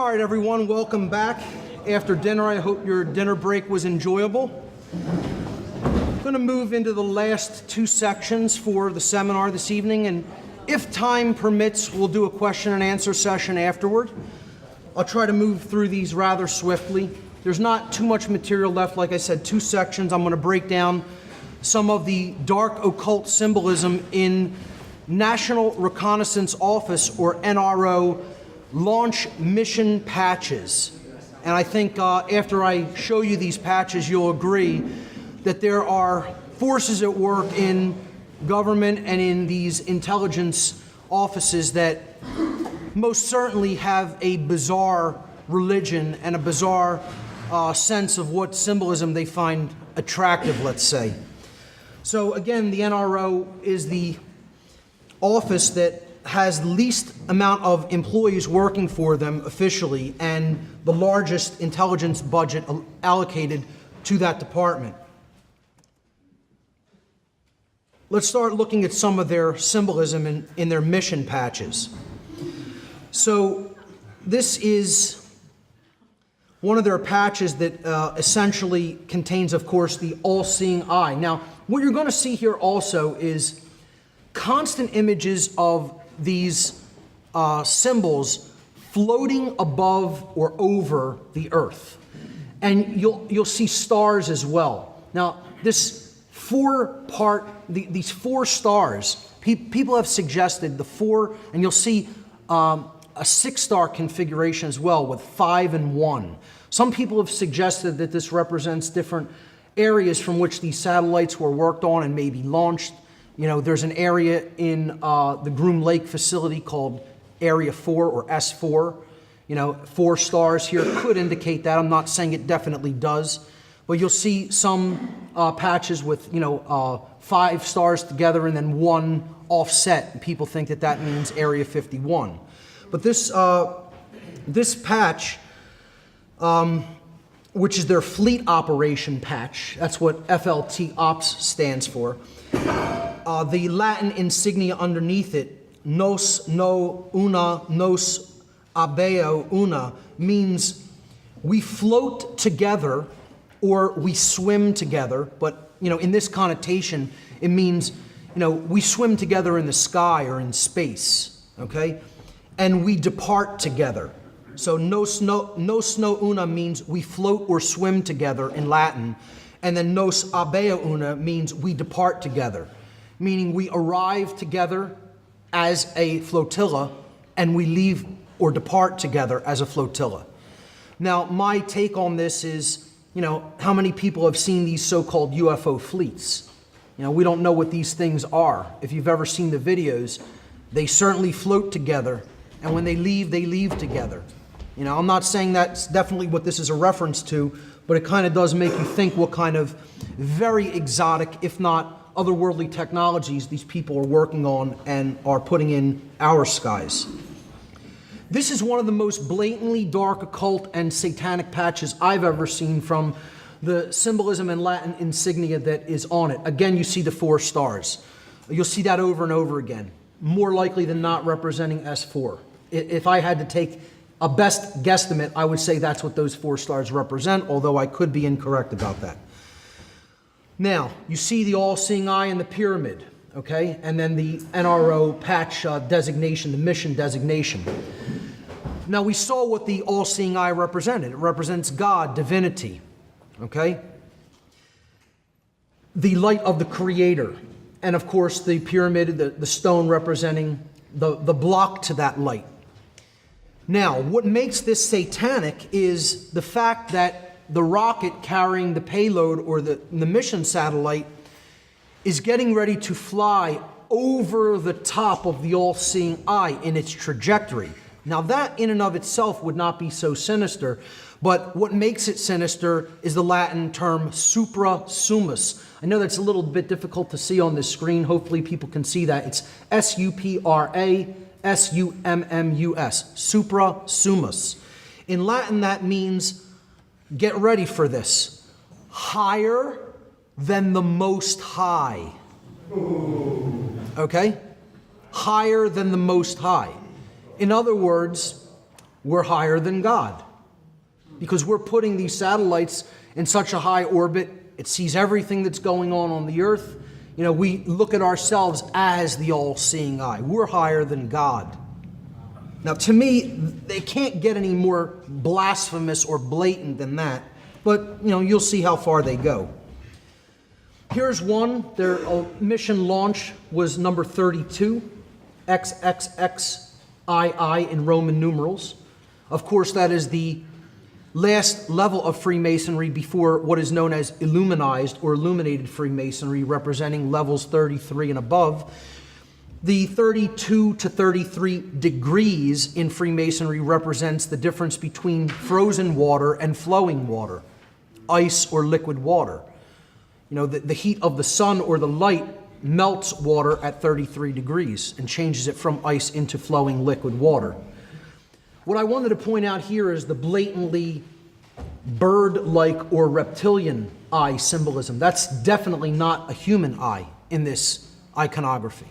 All right, everyone, welcome back. After dinner, I hope your dinner break was enjoyable. I'm going to move into the last two sections for the seminar this evening, and if time permits, we'll do a question and answer session afterward. I'll try to move through these rather swiftly. There's not too much material left. Like I said, two sections. I'm going to break down some of the dark occult symbolism in National Reconnaissance Office, or NRO, launch mission patches. And I think after I show you these patches, you'll agree that there are forces at work in government and in these intelligence offices that most certainly have a bizarre religion and a bizarre sense of what symbolism they find attractive, let's say. So again, the NRO is the office that has the least amount of employees working for them officially and the largest intelligence budget allocated to that department. Let's start looking at some of their symbolism in their mission patches. So this is one of their patches that essentially contains, of course, the all-seeing eye. Now, what you're going to see here also is constant images of these symbols floating above or over the earth. And you'll see stars as well. Now, this these four stars, people have suggested the four, and you'll see a 6-star configuration as well with 5 and 1. Some people have suggested that this represents different areas from which these satellites were worked on and maybe launched. You know, there's an area in the Groom Lake facility called Area 4 or S4. You know, 4 stars here could indicate that. I'm not saying it definitely does. But you'll see some patches with, 5 stars together and then 1 offset. And people think that that means Area 51. But this patch, which is their fleet operation patch, that's what FLT Ops stands for. The Latin insignia underneath it, nos no una, nos abeo una, means we float together or we swim together. But, in this connotation, it means, we swim together in the sky or in space, okay? And we depart together. So nos no una means we float or swim together in Latin. And then nos abeo una means we depart together, meaning we arrive together as a flotilla and we leave or depart together as a flotilla. Now, my take on this is, how many people have seen these so-called UFO fleets? We don't know what these things are. If you've ever seen the videos, they certainly float together, and when they leave together. I'm not saying that's definitely what this is a reference to, but it kind of does make you think what kind of very exotic, if not otherworldly technologies these people are working on and are putting in our skies. This is one of the most blatantly dark occult and satanic patches I've ever seen from the symbolism and Latin insignia that is on it. Again, you see the 4 stars. You'll see that over and over again, more likely than not representing S4. If I had to take a best guesstimate, I would say that's what those 4 stars represent, although I could be incorrect about that. Now, you see the all-seeing eye in the pyramid, okay? And then the NRO patch designation, the mission designation. Now, we saw what the all-seeing eye represented. It represents God, divinity, okay? The light of the Creator. And, of course, the pyramid, the stone representing the block to that light. Now, what makes this satanic is the fact that the rocket carrying the payload or the mission satellite is getting ready to fly over the top of the all-seeing eye in its trajectory. Now, that in and of itself would not be so sinister, but what makes it sinister is the Latin term suprasummus. I know that's a little bit difficult to see on this screen. Hopefully people can see that. It's S-U-P-R-A S-U-M-M-U-S, suprasummus. In Latin, that means, get ready for this, higher than the Most High. Okay? Higher than the Most High. In other words, we're higher than God. Because we're putting these satellites in such a high orbit, it sees everything that's going on the earth. You know, we look at ourselves as the all-seeing eye. We're higher than God. Now, to me, they can't get any more blasphemous or blatant than that, but, you know, you'll see how far they go. Here's one. Their mission launch was number 32, XXXII in Roman numerals. Of course, that is the last level of Freemasonry before what is known as illuminized or illuminated Freemasonry, representing levels 33 and above. The 32 to 33 degrees in Freemasonry represents the difference between frozen water and flowing water, ice or liquid water. You know, the heat of the sun or the light melts water at 33 degrees and changes it from ice into flowing liquid water. What I wanted to point out here is the blatantly bird-like or reptilian eye symbolism. That's definitely not a human eye in this iconography.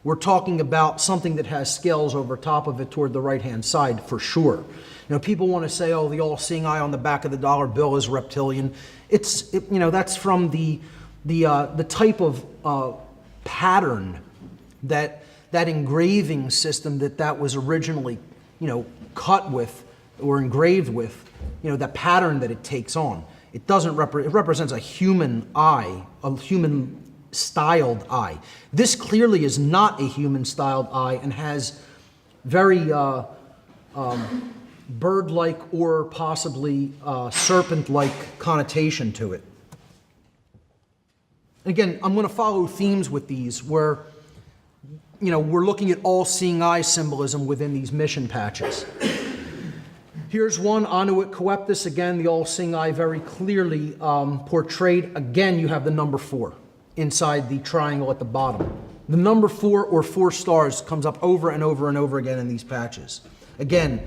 We're talking about something that has scales over top of it toward the right-hand side for sure. You know, people want to say, oh, the all-seeing eye on the back of the dollar bill is reptilian. You know, that's from the type of pattern that engraving system that was originally, you know, cut with or engraved with, you know, the pattern that it takes on. It doesn't it represents a human eye, a human styled eye. This clearly is not a human styled eye and has very bird-like or possibly serpent-like connotation to it. Again, I'm going to follow themes with these where, you know, we're looking at all-seeing eye symbolism within these mission patches. Here's one, Annuit Coeptus, again, the all-seeing eye very clearly portrayed. Again, you have the number 4 inside the triangle at the bottom. The number 4 or 4 stars comes up over and over and over again in these patches. Again,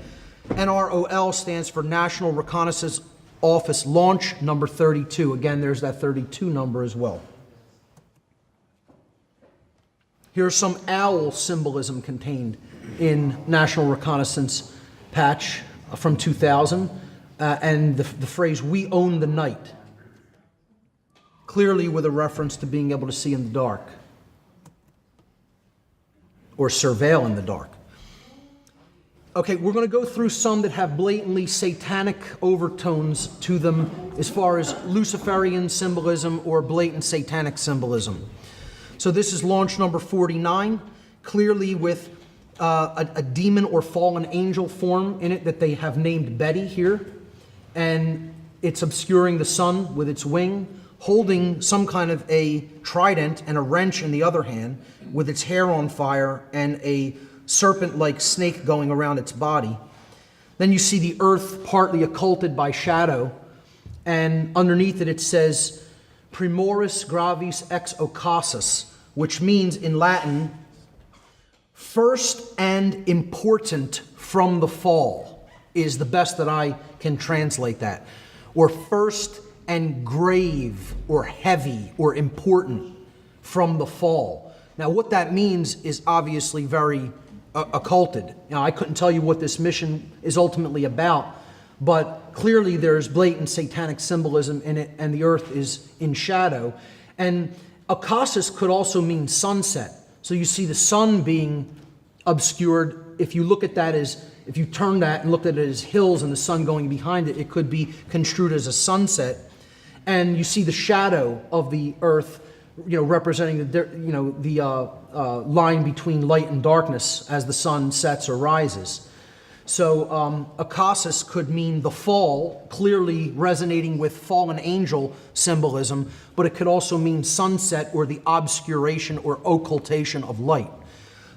NROL stands for National Reconnaissance Office Launch, number 32. Again, there's that 32 number as well. Here's some owl symbolism contained in National Reconnaissance patch from 2000, and the phrase, "We own the night," clearly with a reference to being able to see in the dark or surveil in the dark. Okay, we're going to go through some that have blatantly satanic overtones to them as far as Luciferian symbolism or blatant satanic symbolism. So this is launch number 49, clearly with a demon or fallen angel form in it that they have named Betty here. And it's obscuring the sun with its wing, holding some kind of a trident and a wrench in the other hand, with its hair on fire and a serpent-like snake going around its body. Then you see the earth partly occulted by shadow, and underneath it it says, Primoris gravis ex occasus, which means in Latin, first and important from the fall, is the best that I can translate that. Or first and grave or heavy or important from the fall. Now what that means is obviously very occulted. Now I couldn't tell you what this mission is ultimately about, but clearly there's blatant satanic symbolism in it, and the earth is in shadow. And occasus could also mean sunset. So you see the sun being obscured. If you look at that as, if you turn that and looked at it as hills and the sun going behind it, it could be construed as a sunset. And you see the shadow of the earth, you know, representing the line between light and darkness as the sun sets or rises. So occasus could mean the fall, clearly resonating with fallen angel symbolism, but it could also mean sunset or the obscuration or occultation of light.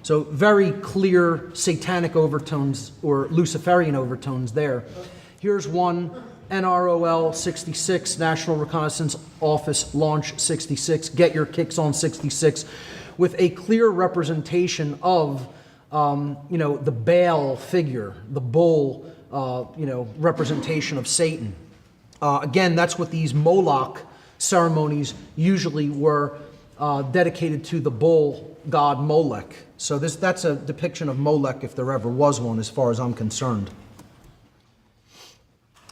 So very clear satanic overtones or Luciferian overtones there. Here's one, NROL 66, National Reconnaissance Office Launch 66, Get Your Kicks on 66, with a clear representation of the Baal figure, the bull, representation of Satan. Again, that's what these Moloch ceremonies usually were dedicated to, the bull god Molech. So that's a depiction of Molech if there ever was one, as far as I'm concerned.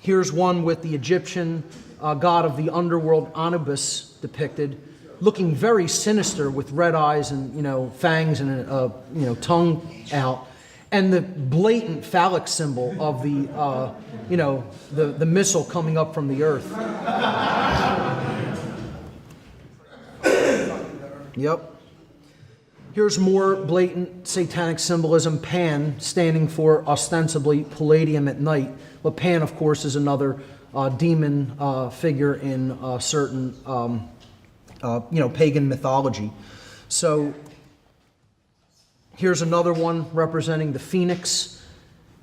Here's one with the Egyptian god of the underworld, Anubis, depicted, looking very sinister with red eyes and, fangs and a, tongue out. And the blatant phallic symbol of the, the missile coming up from the earth. Yep. Here's more blatant satanic symbolism. Pan, standing for ostensibly palladium at night. But Pan, of course, is another demon figure in certain, pagan mythology. So here's another one representing the phoenix,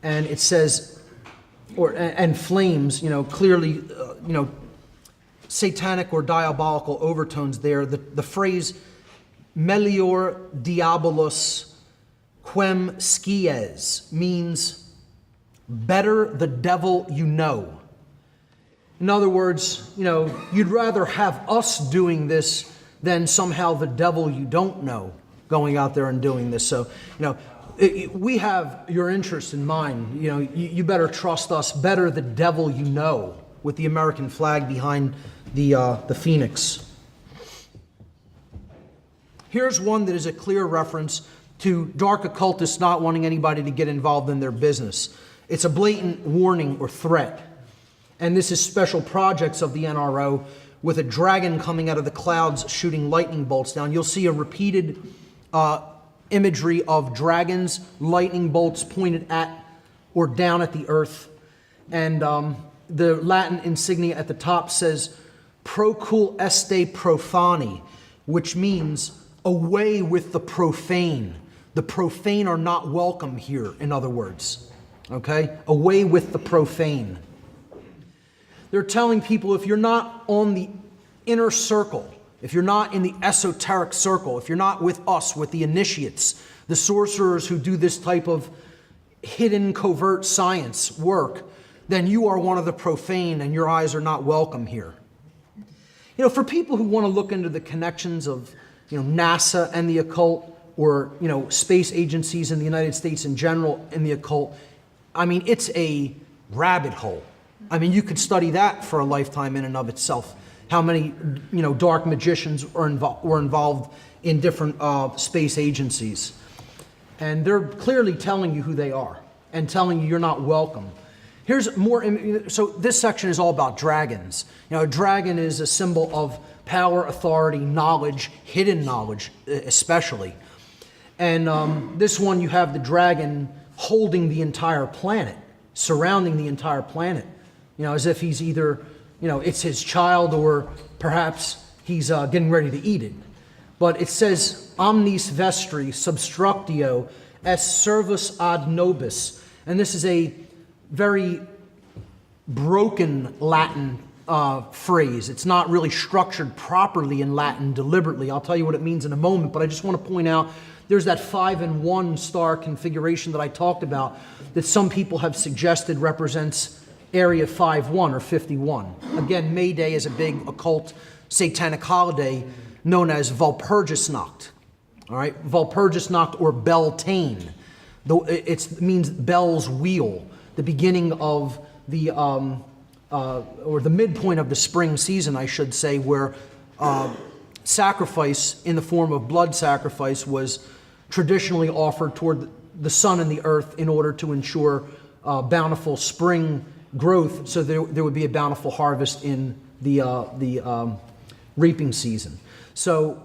and it says, and flames. Clearly, satanic or diabolical overtones there. The phrase Melior diabolus quem scies means better the devil you know. In other words, you'd rather have us doing this than somehow the devil you don't know going out there and doing this. So, we have your interest in mind. You better trust us. Better the devil you know, with the American flag behind the phoenix. Here's one that is a clear reference to dark occultists not wanting anybody to get involved in their business. It's a blatant warning or threat. And this is special projects of the NRO with a dragon coming out of the clouds shooting lightning bolts down. You'll see a repeated imagery of dragons, lightning bolts pointed at or down at the earth. And the Latin insignia at the top says, Procul este profani, which means away with the profane. The profane are not welcome here, in other words. Okay? Away with the profane. They're telling people, if you're not on the inner circle, if you're not in the esoteric circle, if you're not with us, with the initiates, the sorcerers who do this type of hidden, covert science work, then you are one of the profane and your eyes are not welcome here. For people who want to look into the connections of NASA and the occult, or space agencies in the United States in general in the occult, it's a rabbit hole. You could study that for a lifetime in and of itself. How many dark magicians were involved in different space agencies, and they're clearly telling you who they are and telling you you're not welcome. Here's more. So this section is all about dragons. A dragon is a symbol of power, authority, knowledge, hidden knowledge especially. And this one, you have the dragon holding the entire planet, surrounding the entire planet, as if he's either, it's his child or perhaps he's getting ready to eat it. But it says, omnis vestri substructio est servus ad nobis. And this is a very broken Latin phrase. It's not really structured properly in Latin deliberately. I'll tell you what it means in a moment, but I just want to point out there's that 5-in-1 star configuration that I talked about that some people have suggested represents Area 51 or 51. Again, May Day is a big occult satanic holiday known as Walpurgisnacht. All right, Walpurgisnacht or Beltane. It means Bel's wheel, the beginning of the or the midpoint of the spring season, I should say, where sacrifice in the form of blood sacrifice was traditionally offered toward the sun and the earth in order to ensure bountiful spring growth, so there would be a bountiful harvest in the reaping season. So,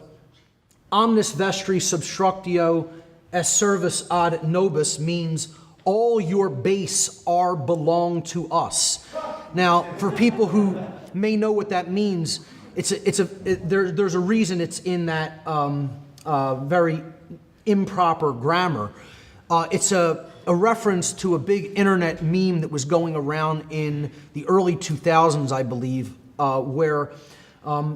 omnis vestri substructio est servus ad nobis means all your base are belong to us. Now, for people who may know what that means, there's a reason it's in that very improper grammar. It's a reference to a big internet meme that was going around in the early 2000s, I believe, where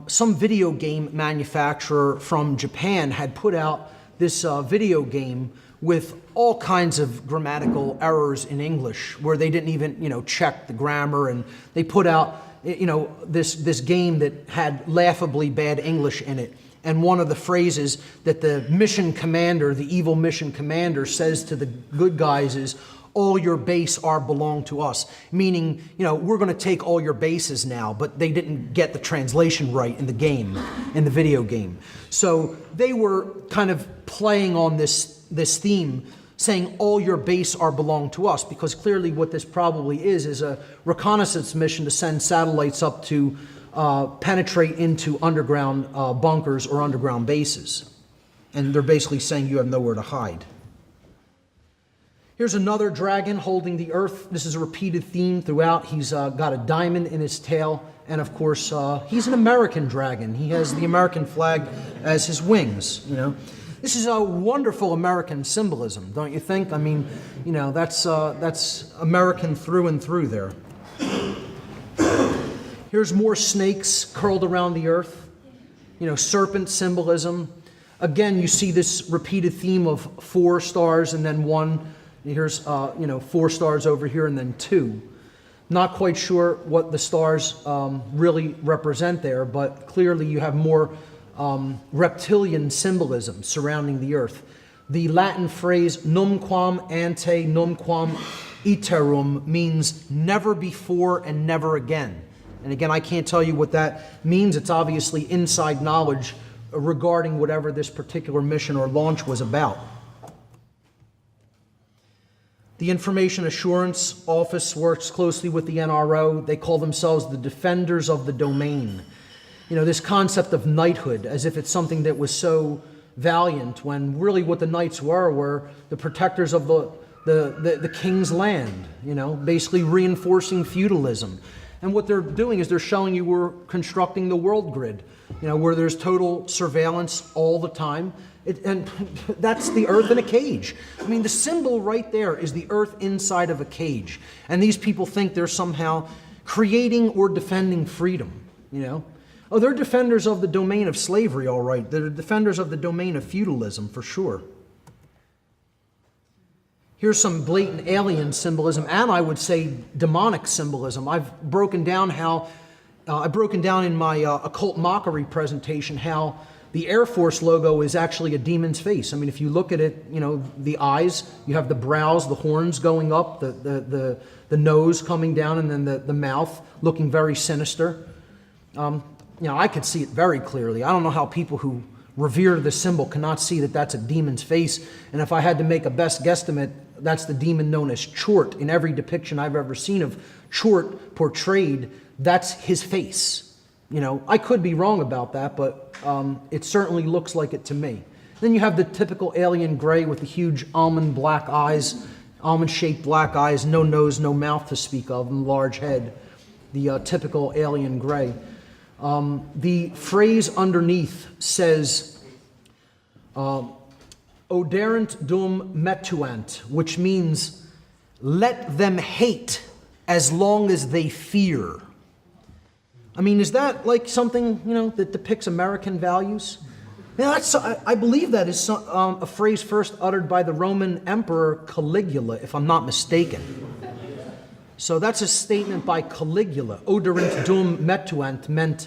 some video game manufacturer from Japan had put out this video game with all kinds of grammatical errors in English, where they didn't even, check the grammar, and they put out, this game that had laughably bad English in it, And one of the phrases that the mission commander, the evil mission commander, says to the good guys is, all your base are belong to us. Meaning, we're going to take all your bases now, but they didn't get the translation right in the game, in the video game. So they were kind of playing on this theme, saying all your base are belong to us, because clearly what this probably is a reconnaissance mission to send satellites up to penetrate into underground bunkers or underground bases. And they're basically saying you have nowhere to hide. Here's another dragon holding the earth. This is a repeated theme throughout. He's got a diamond in his tail. And of course, he's an American dragon. He has the American flag as his wings, This is a wonderful American symbolism, don't you think? I mean, that's American through and through there. Here's more snakes curled around the earth. Serpent symbolism. Again, you see this repeated theme of 4 stars and then 1. Here's 4 stars over here and then 2. Not quite sure what the stars really represent there, but clearly you have more reptilian symbolism surrounding the earth. The Latin phrase numquam ante numquam iterum means never before and never again. And again, I can't tell you what that means. It's obviously inside knowledge regarding whatever this particular mission or launch was about. The Information Assurance Office works closely with the NRO. They call themselves the defenders of the domain. This concept of knighthood, as if it's something that was so valiant, when really what the knights were the protectors of the king's land, basically reinforcing feudalism. And what they're doing is they're showing you we're constructing the world grid, where there's total surveillance all the time. And that's the earth in a cage. I mean, the symbol right there is the earth inside of a cage. And these people think they're somehow creating or defending freedom, Oh, they're defenders of the domain of slavery, all right. They're defenders of the domain of feudalism, for sure. Here's some blatant alien symbolism, and I would say demonic symbolism. I've broken down in my occult mockery presentation how the Air Force logo is actually a demon's face. I mean, if you look at it, the eyes, you have the brows, the horns going up, the nose coming down, and then the mouth looking very sinister. I could see it very clearly. I don't know how people who revere the symbol cannot see that that's a demon's face. And if I had to make a best guesstimate, that's the demon known as Chort. In every depiction I've ever seen of Chort portrayed, that's his face. I could be wrong about that, but it certainly looks like it to me. Then you have the typical alien gray with the huge almond-shaped black eyes, no nose, no mouth to speak of, and large head. The typical alien gray. The phrase underneath says, Oderant dum metuant, which means, let them hate as long as they fear. I mean, is that like something, that depicts American values? Now, I believe that is a phrase first uttered by the Roman Emperor Caligula, if I'm not mistaken. So that's a statement by Caligula. Oderant dum metuant meant,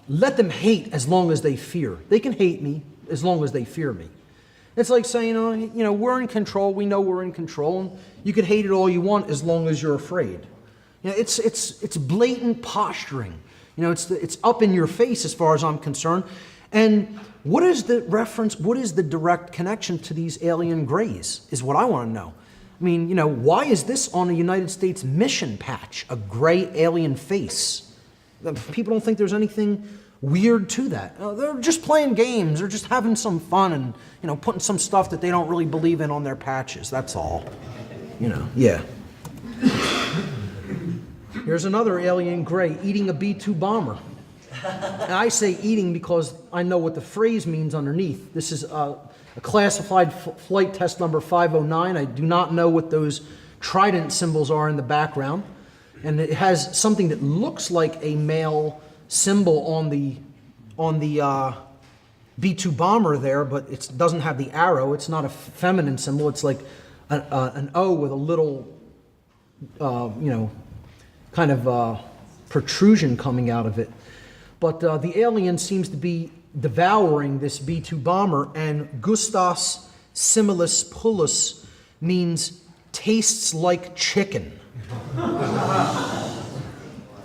let them hate as long as they fear. They can hate me as long as they fear me. It's like saying, we're in control. We know we're in control. And you can hate it all you want as long as you're afraid. It's blatant posturing. It's up in your face as far as I'm concerned. And what is the reference? What is the direct connection to these alien grays? Is what I want to know. I mean, why is this on a United States mission patch? A gray alien face. People don't think there's anything weird to that. They're just playing games. They're just having some fun and, putting some stuff that they don't really believe in on their patches. That's all. Yeah. Here's another alien gray eating a B-2 bomber. And I say eating because I know what the phrase means underneath. This is a classified flight test number 509. I do not know what those trident symbols are in the background. And it has something that looks like a male symbol on the B-2 bomber there, but it doesn't have the arrow. It's not a feminine symbol. It's like an O with a little, kind of protrusion coming out of it. But the alien seems to be devouring this B-2 bomber, and gustos similis pullus means tastes like chicken.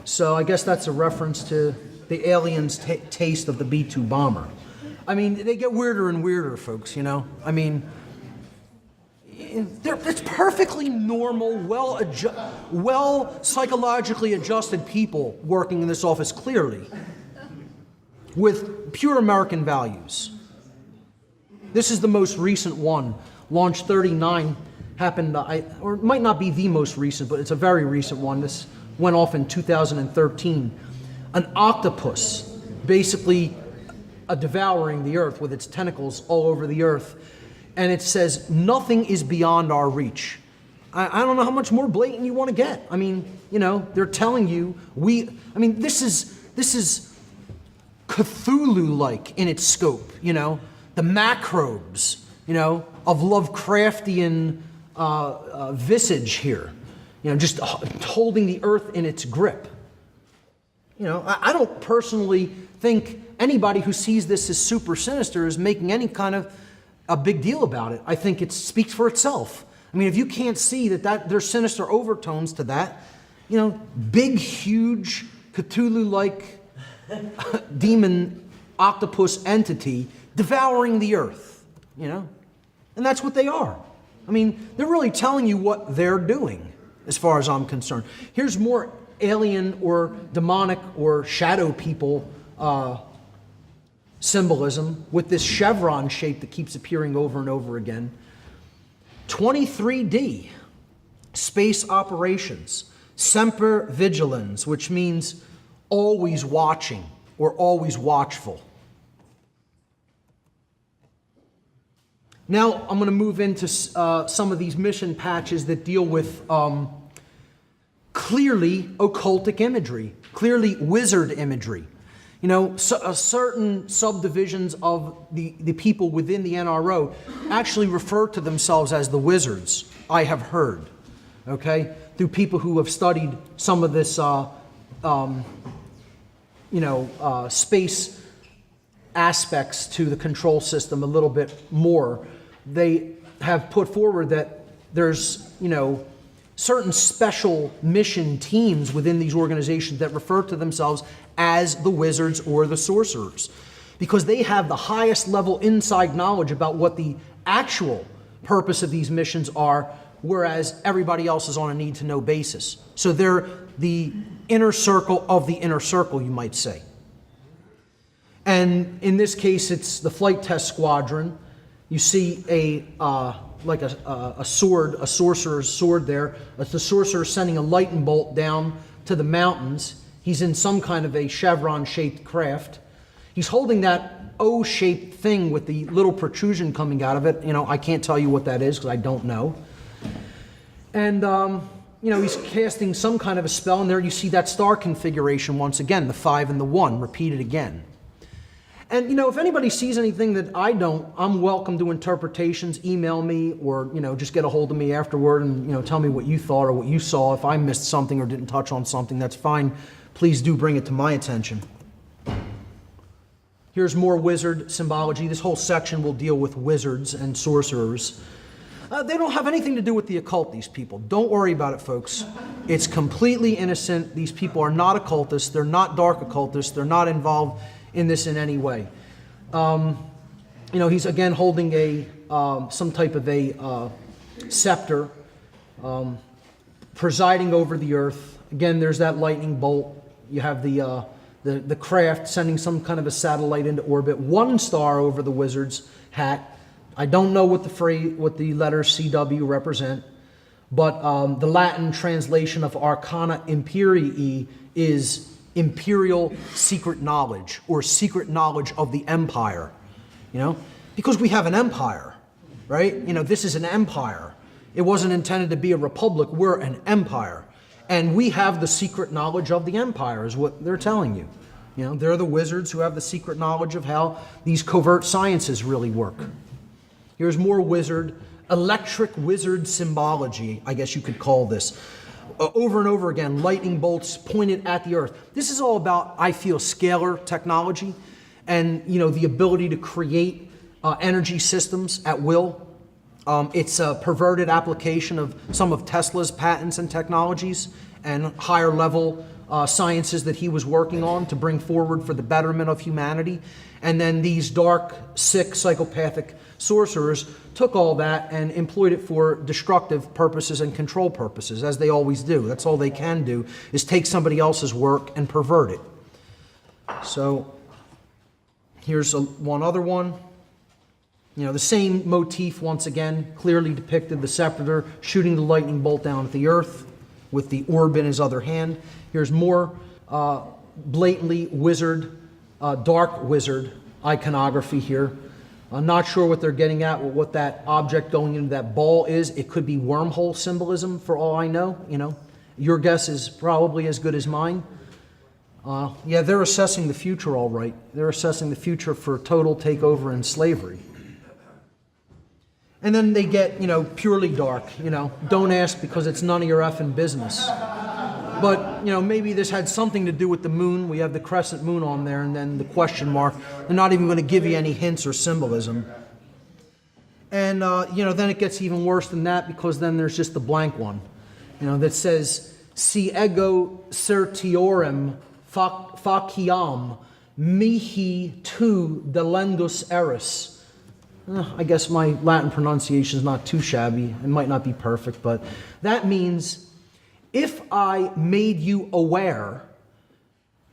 So I guess that's a reference to the aliens' taste of the B-2 bomber. I mean, they get weirder and weirder, folks, you know? I mean, it's perfectly normal, well psychologically adjusted people working in this office, clearly, with pure American values. This is the most recent one. Launch 39 happened, or it might not be the most recent, but it's a very recent one. This went off in 2013. An octopus, basically devouring the earth with its tentacles all over the earth. And it says, nothing is beyond our reach. I don't know how much more blatant you want to get. I mean, you know, they're telling you, this is Cthulhu-like in its scope, you know, the macrobes, you know, of Lovecraftian visage here, you know, just holding the earth in its grip. You know, I don't personally think anybody who sees this as super sinister is making any kind of a big deal about it. I think it speaks for itself. I mean, if you can't see that there's sinister overtones to that, you know, big, huge, Cthulhu-like demon octopus entity devouring the earth, you know? And that's what they are. I mean, they're really telling you what they're doing, as far as I'm concerned. Here's more alien or demonic or shadow people symbolism with this chevron shape that keeps appearing over and over again. 23D, space operations, semper vigilans, which means always watching or always watchful. Now I'm going to move into some of these mission patches that deal with clearly occultic imagery, clearly wizard imagery. You know, certain subdivisions of the people within the NRO actually refer to themselves as the wizards, I have heard, okay? Through people who have studied some of this, space aspects to the control system a little bit more. They have put forward that there's, you know, certain special mission teams within these organizations that refer to themselves as the wizards or the sorcerers, because they have the highest level inside knowledge about what the actual purpose of these missions are, whereas everybody else is on a need-to-know basis. So they're the inner circle of the inner circle, you might say. And in this case, it's the flight test squadron. You see a sword, a sorcerer's sword there. It's the sorcerer sending a lightning bolt down to the mountains. He's in some kind of a chevron-shaped craft. He's holding that O-shaped thing with the little protrusion coming out of it. You know, I can't tell you what that is because I don't know. And, you know, he's casting some kind of a spell, and there you see that star configuration once again, the 5 and the 1, repeated again. And, you know, if anybody sees anything that I don't, I'm welcome to interpretations. Email me or, you know, just get a hold of me afterward and, you know, tell me what you thought or what you saw. If I missed something or didn't touch on something, that's fine. Please do bring it to my attention. Here's more wizard symbology. This whole section will deal with wizards and sorcerers. They don't have anything to do with the occult, these people. Don't worry about it, folks. It's completely innocent. These people are not occultists. They're not dark occultists. They're not involved in this in any way. You know, he's again holding a some type of a scepter, presiding over the earth. Again, there's that lightning bolt. You have the craft sending some kind of a satellite into orbit. 1 star over the wizard's hat. I don't know what the letters CW represent, but the Latin translation of Arcana Imperii is imperial secret knowledge, or secret knowledge of the empire, you know, because we have an empire, right? You know, this is an empire. It wasn't intended to be a republic. We're an empire, and we have the secret knowledge of the empire is what they're telling you. You know, they're the wizards who have the secret knowledge of how these covert sciences really work. Here's more wizard, electric wizard symbology, I guess you could call this. Over and over again, lightning bolts pointed at the earth. This is all about, I feel, scalar technology. and the ability to create energy systems at will. It's a perverted application of some of Tesla's patents and technologies and higher level sciences that he was working on to bring forward for the betterment of humanity. And then these dark, sick, psychopathic sorcerers took all that and employed it for destructive purposes and control purposes, as they always do. That's all they can do, is take somebody else's work and pervert it. So here's one other one. The same motif once again, clearly depicted, the scepter shooting the lightning bolt down at the earth with the orb in his other hand. Here's more blatantly wizard, dark wizard iconography here. I'm not sure what they're getting at, or what that object going into that ball is. It could be wormhole symbolism for all I know. Your guess is probably as good as mine. Yeah, they're assessing the future all right. They're assessing the future for total takeover and slavery. And then they get, purely dark, don't ask because it's none of your effing business. But, maybe this had something to do with the moon. We have the crescent moon on there, and then the question mark. They're not even going to give you any hints or symbolism. And, then it gets even worse than that, because then there's just the blank one, that says, Si ego certiorem faciam mihi tu delendus eris. I guess my Latin pronunciation is not too shabby. It might not be perfect, but that means, if I made you aware,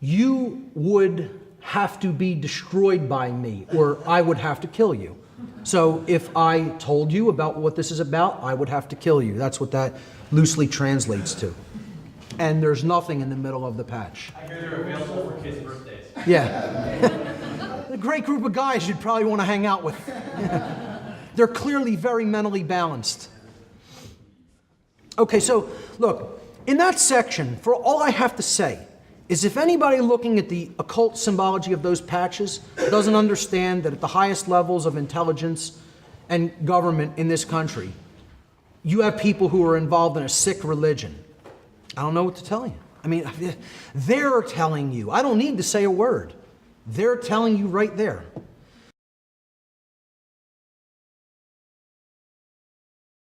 you would have to be destroyed by me, or I would have to kill you. So if I told you about what this is about, I would have to kill you. That's what that loosely translates to. And there's nothing in the middle of the patch. I hear they're available for kids' birthdays. Yeah. A great group of guys you'd probably want to hang out with. They're clearly very mentally balanced. Okay, so look, in that section, for all I have to say is, if anybody looking at the occult symbology of those patches doesn't understand that at the highest levels of intelligence and government in this country, you have people who are involved in a sick religion. I don't know what to tell you. I mean, they're telling you. I don't need to say a word. They're telling you right there.